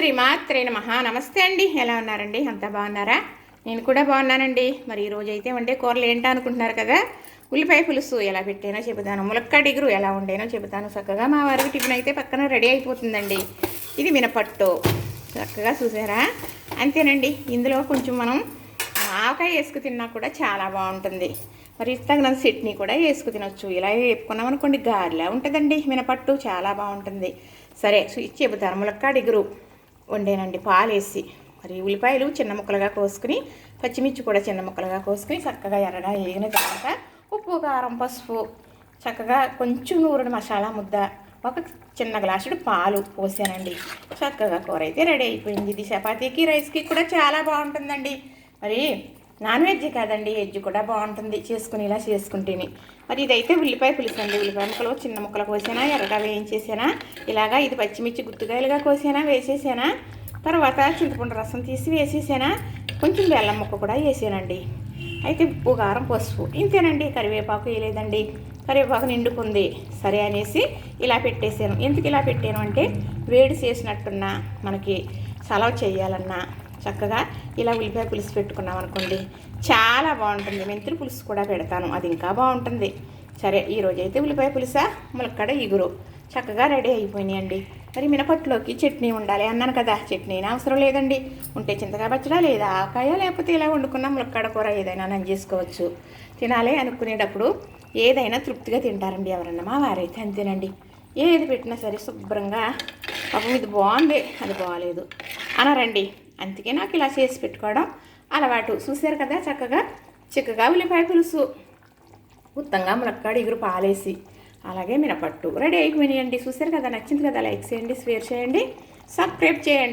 శ్రీమాత్రే నమః. నమస్తే అండి, ఎలా ఉన్నారండి? అంతా బాగున్నారా? నేను కూడా బాగున్నానండి. మరి ఈరోజు అయితే వండే కూరలు ఏంటో అనుకుంటున్నారు కదా. ఉల్లిపాయ పులుసు ఎలా పెట్టానో చెబుతాను, ములక్కాడ ఇగురు ఎలా వండానో చెబుతాను. చక్కగా మా వారికి టిఫిన్ అయితే పక్కన రెడీ అయిపోతుందండి. ఇది మినపట్టు, చక్కగా చూసారా? అంతేనండి. ఇందులో కొంచెం మనం ఆవకాయ వేసుకు తిన్నా కూడా చాలా బాగుంటుంది. మరి తగినంత చట్నీ కూడా వేసుకు తినొచ్చు. ఇలా వేపుకున్నాం అనుకోండి, గారెలా ఉంటుందండి. మినపట్టు చాలా బాగుంటుంది. సరే చెబుతాను. ములక్కాడ ఇగురు వండేనండి పాలేసి. మరి ఉల్లిపాయలు చిన్న ముక్కలుగా కోసుకుని, పచ్చిమిర్చి కూడా చిన్న ముక్కలుగా కోసుకుని చక్కగా ఎర్రగా వేగిన తర్వాత ఉప్పు, కారం, పసుపు, చక్కగా కొంచెం నూరుడు మసాలా ముద్ద, ఒక చిన్న గ్లాసుడు పాలు పోసానండి. చక్కగా కూర అయితే రెడీ అయిపోయింది. ఇది చపాతీకి, రైస్కి కూడా చాలా బాగుంటుందండి. మరి నాన్ వెజ్ కాదండి, వెజ్ కూడా బాగుంటుంది చేసుకుని ఇలా చేసుకుంటేనే. మరి ఇదైతే ఉల్లిపాయ పులుసు అండి. ఉల్లిపాయ ముక్కలు చిన్న ముక్కలు కోసానా, ఎర్రగా వేయించేసానా, ఇలాగా ఇది పచ్చిమిర్చి గుత్తుకాయలుగా కోసానా, వేసేసానా, తర్వాత చింతపండు రసం తీసి వేసేసానా, కొంచెం బెల్లం ముక్క కూడా వేసానండి. అయితే ఉప్పు, కారం, పసుపు ఇంతేనండి. కరివేపాకు వేయలేదండి, కరివేపాకు నిండుకుంది. సరే అనేసి ఇలా పెట్టేసాను. ఎందుకు ఇలా పెట్టాను అంటే, వేడి చేసినట్టున్నా మనకి సలవ చేయాలన్నా చక్కగా ఇలా ఉల్లిపాయ పులుసు పెట్టుకున్నాం అనుకోండి, చాలా బాగుంటుంది. మెంతులు పులుసు కూడా పెడతాను, అది ఇంకా బాగుంటుంది. సరే ఈరోజైతే ఉల్లిపాయ పులుసా, ములక్కాడ ఇగురు చక్కగా రెడీ అయిపోయినాయండి. మరి మినపట్టులోకి చట్నీ ఉండాలి అన్నాను కదా, చట్నీ అవసరం లేదండి. ఉంటే చింతకాయ పచ్చడా, లేదా ఆకాయ, లేకపోతే ఇలా వండుకున్న ములక్కాడ కూర ఏదైనా నేను చేసుకోవచ్చు. తినాలి అనుకునేటప్పుడు ఏదైనా తృప్తిగా తింటారండి ఎవరన్నా. మా వారైతే అంతేనండి. ఏది పెట్టినా సరే శుభ్రంగా పాపం ఇది బాగుంది, అది బాగాలేదు అనరండి. అందుకే నాకు ఇలా చేసి పెట్టుకోవడం అలవాటు. చూశారు కదా, చక్కగా ఉల్లిపాయ పులుసు, ఉత్తంగా ములక్కాడ ఇగురు పాలేసి, అలాగే మినపట్టు రెడీ అయిపోయినాయండి. చూశారు కదా, నచ్చింది కదా, లైక్ చేయండి, షేర్ చేయండి, సబ్స్క్రైబ్ చేయండి.